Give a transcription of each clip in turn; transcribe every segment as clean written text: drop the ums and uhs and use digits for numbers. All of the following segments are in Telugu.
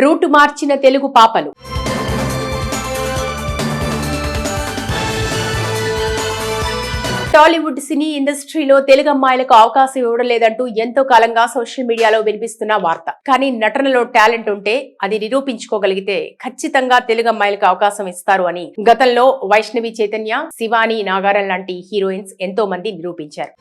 రూటు మార్చిన తెలుగు పాపలు. టాలీవుడ్ సినీ ఇండస్ట్రీలో తెలుగు అమ్మాయిలకు అవకాశం ఇవ్వడం లేదంటూ ఎంతో కాలంగా సోషల్ మీడియాలో వినిపిస్తున్న వార్త. కానీ నటనలో టాలెంట్ ఉంటే అది నిరూపించుకోగలిగితే ఖచ్చితంగా తెలుగు అమ్మాయిలకు అవకాశం ఇస్తారు అని గతంలో వైష్ణవి చైతన్య, శివాని నాగారం లాంటి హీరోయిన్స్ ఎంతో మంది నిరూపించారు.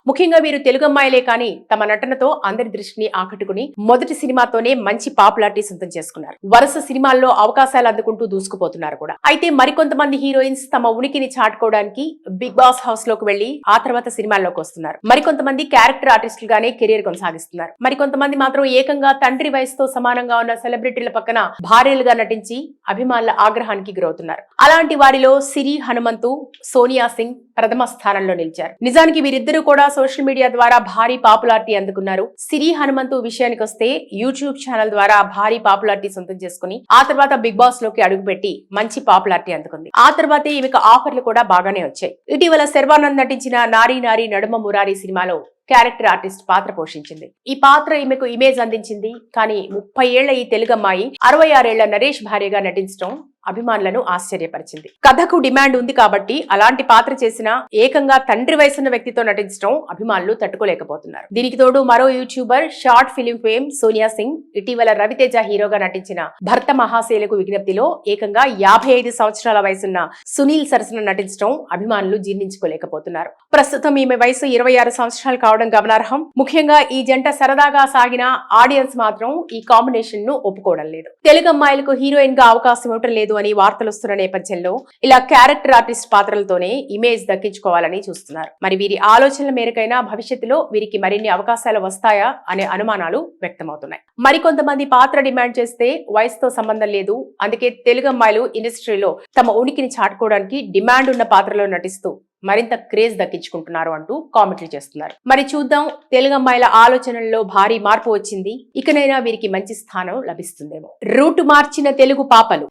ముఖ్యంగా వీరు తెలుగు అమ్మాయిలే కానీ తమ నటనతో అందరి దృష్టిని ఆకట్టుకుని మొదటి సినిమాతోనే మంచి పాపులారిటీ సొంతం చేసుకున్నారు. వరుస సినిమాల్లో అవకాశాలు అందుకుంటూ దూసుకుపోతున్నారు కూడా. అయితే మరికొంతమంది హీరోయిన్స్ తమ ఉనికిని చాటుకోవడానికి బిగ్ బాస్ హౌస్ లోకి వెళ్లి ఆ తర్వాత సినిమాల్లోకి వస్తున్నారు. మరికొంతమంది క్యారెక్టర్ ఆర్టిస్టులుగానే కెరీర్ కొనసాగిస్తున్నారు. మరికొంతమంది మాత్రం ఏకంగా తండ్రి వయసుతో సమానంగా ఉన్న సెలబ్రిటీల పక్కన భార్యలుగా నటించి అభిమానుల ఆగ్రహానికి గురవుతున్నారు. అలాంటి వారిలో సిరి హనుమంతు, సోనియా సింగ్ ప్రథమ స్థానంలో నిలిచారు. నిజానికి వీరిద్దరూ కూడా సోషల్ మీడియా ద్వారా భారీ పాపులారిటీ అందుకున్నారు. సిరి హనుమంతు విషయానికి వస్తే యూట్యూబ్ ఛానల్ ద్వారా భారీ పాపులారిటీ సొంతం చేసుకుని ఆ తర్వాత బిగ్ బాస్ లోకి అడుగుపెట్టి మంచి పాపులారిటీ అందుకుంది. ఆ తర్వాతే ఈమెకు ఆఫర్లు కూడా బాగానే వచ్చాయి. ఇటీవల శర్వానంద్ నటించిన నారీ నారీ నడుమ మురారి సినిమాలో క్యారెక్టర్ ఆర్టిస్ట్ పాత్ర పోషించింది. ఈ పాత్ర ఈమెకు ఇమేజ్ అందించింది. కానీ 30 ఏళ్ల ఈ తెలుగు అమ్మాయి 66 ఏళ్ల నరేష్ భార్యగా నటించడం అభిమానులను ఆశ్చర్యపరిచింది. కథకు డిమాండ్ ఉంది కాబట్టి అలాంటి పాత్ర చేసిన ఏకంగా తండ్రి వయసున్న వ్యక్తితో నటించడం అభిమానులు తట్టుకోలేకపోతున్నారు. దీనికి తోడు మరో YouTuber, short film fame Sonia Singh ఇటీవల రవితేజ హీరోగా నటించిన భర్త మహాశైలకు విజ్ఞప్తిలో ఏకంగా 55 సంవత్సరాల వయసున్న సునీల్ సరసన నటించడం అభిమానులు జీర్ణించుకోలేకపోతున్నారు. ప్రస్తుతం ఈమె వయసు 26 సంవత్సరాలు కావడం గమనార్హం. ముఖ్యంగా ఈ జంట సరదాగా సాగిన ఆడియన్స్ మాత్రం ఈ కాంబినేషన్ ను ఒప్పుకోవడం లేదు. తెలుగు అమ్మాయిలకు హీరోయిన్ గా అవకాశం ఇవ్వటం లేదు అని వార్తలు వస్తున్న నేపథ్యంలో ఇలా క్యారెక్టర్ ఆర్టిస్ట్ పాత్రలతోనే ఇమేజ్ దక్కించుకోవాలని చూస్తున్నారు. మరి వీరి ఆలోచనల మేరకైనా భవిష్యత్తులో వీరికి మరిన్ని అవకాశాలు వస్తాయా అనే అనుమానాలు వ్యక్తమవుతున్నాయి. మరికొంతమంది పాత్ర డిమాండ్ చేస్తే వయసుతో సంబంధం లేదు, అందుకే తెలుగు అమ్మాయిలు ఇండస్ట్రీలో తమ ఉనికిని చాటుకోవడానికి డిమాండ్ ఉన్న పాత్రలో నటిస్తూ మరింత క్రేజ్ దక్కించుకుంటున్నారు అంటూ కామెంట్లు చేస్తున్నారు. మరి చూద్దాం, తెలుగు అమ్మాయిల ఆలోచనల్లో భారీ మార్పు వచ్చింది. ఇకనైనా వీరికి మంచి స్థానం లభిస్తుందేమో. రూటు మార్చిన తెలుగు పాపలు.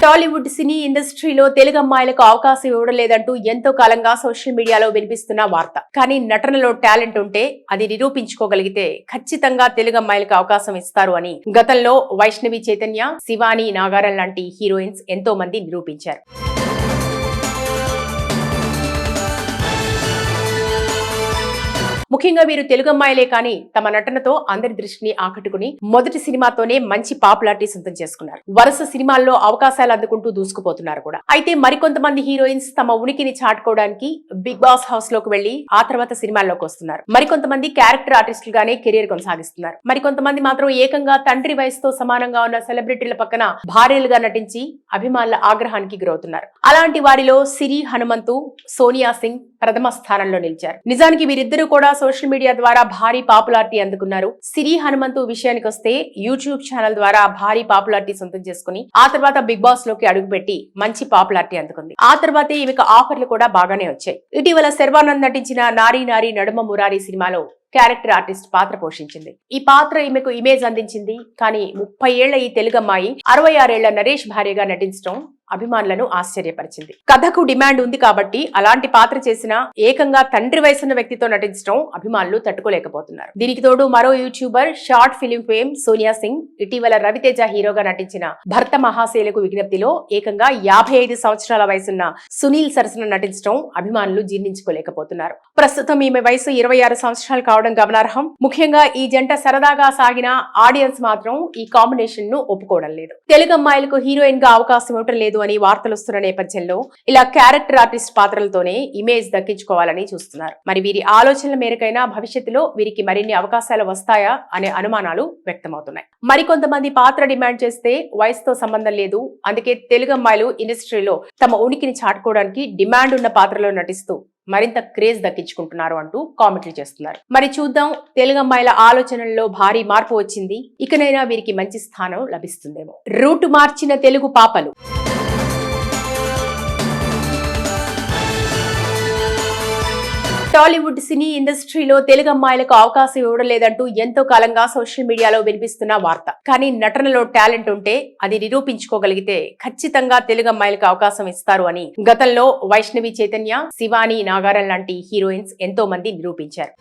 టాలీవుడ్ సినీ ఇండస్ట్రీలో తెలుగు అమ్మాయిలకు అవకాశం ఇవ్వడం లేదంటూ ఎంతో కాలంగా సోషల్ మీడియాలో వినిపిస్తున్న వార్త. కానీ నటనలో టాలెంట్ ఉంటే అది నిరూపించుకోగలిగితే ఖచ్చితంగా తెలుగు అమ్మాయిలకు అవకాశం ఇస్తారు అని గతంలో వైష్ణవి చైతన్య, శివాని నాగారం లాంటి హీరోయిన్స్ ఎంతో మంది నిరూపించారు. ముఖ్యంగా వీరు తెలుగు అమ్మాయిలే కానీ తమ నటనతో అందరి దృష్టిని ఆకట్టుకుని మొదటి సినిమాతోనే మంచి పాపులారిటీ సొంతం చేసుకున్నారు. వరుస సినిమాల్లో అవకాశాలు అందుకుంటూ దూసుకుపోతున్నారు కూడా. అయితే మరికొంతమంది హీరోయిన్స్ తమ ఉనికిని చాటుకోవడానికి బిగ్ బాస్ హౌస్ లోకి వెళ్లి ఆ తర్వాత సినిమాల్లోకి వస్తున్నారు. మరికొంతమంది క్యారెక్టర్ ఆర్టిస్టులుగానే కెరీర్ కొనసాగిస్తున్నారు. మరికొంతమంది మాత్రం ఏకంగా తండ్రి వయసుతో సమానంగా ఉన్న సెలబ్రిటీల పక్కన భార్యలుగా నటించి అభిమానుల ఆగ్రహానికి గురవుతున్నారు. అలాంటి వారిలో సిరి హనుమంతు, సోనియా సింగ్ ప్రథమ స్థానంలో నిలిచారు. నిజానికి వీరిద్దరూ కూడా సోషల్ మీడియా ద్వారా భారీ పాపులారిటీ అందుకున్నారు. సిరి హనుమంతు విషయానికి వస్తే యూట్యూబ్ ఛానల్ ద్వారా భారీ పాపులారిటీ సొంతం చేసుకుని ఆ తర్వాత బిగ్ బాస్ లోకి అడుగుపెట్టి మంచి పాపులారిటీ అందుకుంది. ఆ తర్వాతే ఈమెకు ఆఫర్లు కూడా బాగానే వచ్చాయి. ఇటీవల శర్వానంద్ నటించిన నారీ నారీ నడుమ మురారి సినిమాలో క్యారెక్టర్ ఆర్టిస్ట్ పాత్ర పోషించింది. ఈ పాత్ర ఈమెకు ఇమేజ్ అందించింది. కానీ 30 ఏళ్ల ఈ తెలుగు అమ్మాయి 66 ఏళ్ల నరేష్ భార్యగా నటించడం అభిమానులను ఆశ్చర్యపరిచింది. కథకు డిమాండ్ ఉంది కాబట్టి అలాంటి పాత్ర చేసిన ఏకంగా తండ్రి వయసున్న వ్యక్తితో నటించడం అభిమానులు తట్టుకోలేకపోతున్నారు. దీనికి తోడు మరో YouTuber, short film fame Sonia Singh ఇటీవల రవితేజ హీరోగా నటించిన భర్త మహాశైలకు విజ్ఞప్తిలో ఏకంగా 55 సంవత్సరాల వయసున్న సునీల్ సరసన నటించడం అభిమానులు జీర్ణించుకోలేకపోతున్నారు. ప్రస్తుతం ఈమె వయసు 26 సంవత్సరాలు కావడం గమనార్హం. ముఖ్యంగా ఈ జంట సరదాగా సాగిన ఆడియన్స్ మాత్రం ఈ కాంబినేషన్ ను ఒప్పుకోవడం లేదు. తెలుగు అమ్మాయిలకు హీరోయిన్ గా అవకాశం ఇవ్వటం లేదు అని వార్తలు వస్తున్న నేపథ్యంలో ఇలా క్యారెక్టర్ ఆర్టిస్ట్ పాత్రలతోనే ఇమేజ్ దక్కించుకోవాలని చూస్తున్నారు. మరి వీరి ఆలోచనల మేరకైనా భవిష్యత్తులో వీరికి మరిన్ని అవకాశాలు వస్తాయా అనే అనుమానాలు వ్యక్తమవుతున్నాయి. మరికొంతమంది పాత్ర డిమాండ్ చేస్తే వయసుతో సంబంధం లేదు, అందుకే తెలుగు అమ్మాయిలు ఇండస్ట్రీలో తమ ఉనికిని చాటుకోవడానికి డిమాండ్ ఉన్న పాత్రలో నటిస్తూ మరింత క్రేజ్ దక్కించుకుంటున్నారు అంటూ కామెంట్లు చేస్తున్నారు. మరి చూద్దాం, తెలుగు అమ్మాయిల ఆలోచనల్లో భారీ మార్పు వచ్చింది. ఇకనైనా వీరికి మంచి స్థానం లభిస్తుందేమో. రూటు మార్చిన తెలుగు పాపలు. టాలీవుడ్ సినీ ఇండస్ట్రీలో తెలుగు అమ్మాయిలకు అవకాశం ఇవ్వడం లేదంటూ ఎంతో కాలంగా సోషల్ మీడియాలో వినిపిస్తున్న వార్త. కానీ నటనలో టాలెంట్ ఉంటే అది నిరూపించుకోగలిగితే ఖచ్చితంగా తెలుగు అమ్మాయిలకు అవకాశం ఇస్తారు అని గతంలో వైష్ణవి చైతన్య, శివాని నాగారం లాంటి హీరోయిన్స్ ఎంతో మంది నిరూపించారు.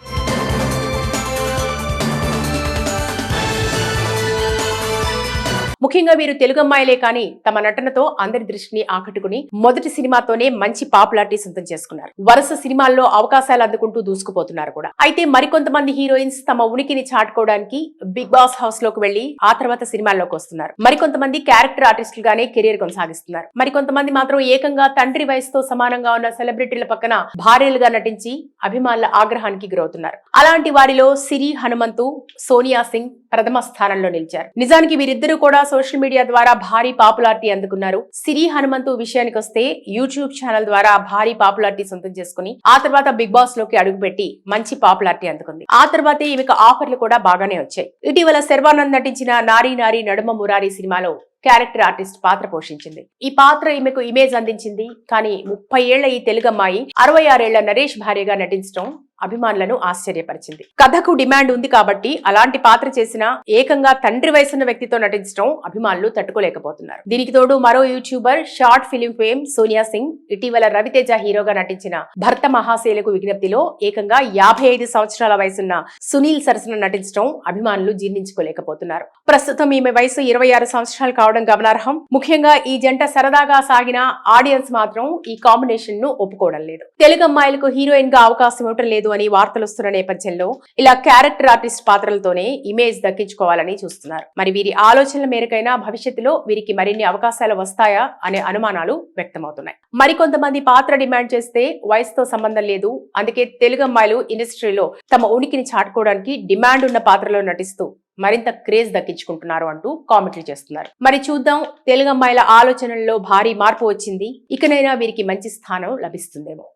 ముఖ్యంగా వీరు తెలుగు అమ్మాయిలే కానీ తమ నటనతో అందరి దృష్టిని ఆకట్టుకుని మొదటి సినిమాతోనే మంచి పాపులారిటీ సొంతం చేసుకున్నారు. వరుస సినిమాల్లో అవకాశాలు అందుకుంటూ దూసుకుపోతున్నారు కూడా. అయితే మరికొంతమంది హీరోయిన్స్ తమ ఉనికిని చాటుకోవడానికి బిగ్ బాస్ హౌస్ లోకి వెళ్లి ఆ తర్వాత సినిమాల్లోకి వస్తున్నారు. మరికొంతమంది క్యారెక్టర్ ఆర్టిస్టులు గానే కెరీర్ కొనసాగిస్తున్నారు. మరికొంతమంది మాత్రం ఏకంగా తండ్రి వయసుతో సమానంగా ఉన్న సెలబ్రిటీల పక్కన భార్యలుగా నటించి అభిమానుల ఆగ్రహానికి గురవుతున్నారు. అలాంటి వారిలో సిరి హనుమంతు, సోనియా సింగ్ ప్రథమ స్థానంలో నిలిచారు. నిజానికి వీరిద్దరూ కూడా సోషల్ మీడియా ద్వారా భారీ పాపులారిటీ అందుకున్నారు. సిరి హనుమంతు విషయానికి వస్తే యూట్యూబ్ ఛానల్ ద్వారా భారీ పాపులారిటీ సొంతం చేసుకుని ఆ తర్వాత బిగ్ బాస్ లోకి అడుగుపెట్టి మంచి పాపులారిటీ అందుకుంది. ఆ తర్వాతే ఈమెకు ఆఫర్లు కూడా బాగానే వచ్చాయి. ఇటీవల శర్వానంద్ నటించిన నారీ నారీ నడుమ మురారి సినిమాలో క్యారెక్టర్ ఆర్టిస్ట్ పాత్ర పోషించింది. ఈ పాత్ర ఈమెకు ఇమేజ్ అందించింది. కానీ 30 ఏళ్ల ఈ తెలుగు అమ్మాయి 66 ఏళ్ల నరేష్ భార్యగా నటించడం అభిమానులను ఆశ్చర్యపరిచింది. కథకు డిమాండ్ ఉంది కాబట్టి అలాంటి పాత్ర చేసిన ఏకంగా తండ్రి వయసున్న వ్యక్తితో నటించడం అభిమానులు తట్టుకోలేకపోతున్నారు. దీనికి తోడు మరో YouTuber, short film fame Sonia Singh ఇటీవల రవితేజ హీరోగా నటించిన భర్త మహాశైలకు విజ్ఞప్తిలో ఏకంగా 55 సంవత్సరాల వయసున్న సునీల్ సరసన నటించడం అభిమానులు జీర్ణించుకోలేకపోతున్నారు. ప్రస్తుతం ఈమె వయసు 26 సంవత్సరాలు కావడం గమనార్హం. ముఖ్యంగా ఈ జంట సరదాగా సాగిన ఆడియన్స్ మాత్రం ఈ కాంబినేషన్ ను ఒప్పుకోవడం లేదు. తెలుగు అమ్మాయిలకు హీరోయిన్ గా అవకాశం ఇవ్వటం లేదు అని వార్తలు వస్తున్న నేపథ్యంలో ఇలా క్యారెక్టర్ ఆర్టిస్ట్ పాత్రలతోనే ఇమేజ్ దక్కించుకోవాలని చూస్తున్నారు. మరి వీరి ఆలోచనల మేరకైనా భవిష్యత్తులో వీరికి మరిన్ని అవకాశాలు వస్తాయా అనే అనుమానాలు వ్యక్తమవుతున్నాయి. మరికొంతమంది పాత్ర డిమాండ్ చేస్తే వయసుతో సంబంధం లేదు, అందుకే తెలుగు అమ్మాయిలు ఇండస్ట్రీలో తమ ఉనికిని చాటుకోవడానికి డిమాండ్ ఉన్న పాత్రలో నటిస్తూ మరింత క్రేజ్ దక్కించుకుంటున్నారు అంటూ కామెంట్లు చేస్తున్నారు. మరి చూద్దాం, తెలుగు అమ్మాయిల ఆలోచనల్లో భారీ మార్పు వచ్చింది. ఇకనైనా వీరికి మంచి స్థానం లభిస్తుందేమో.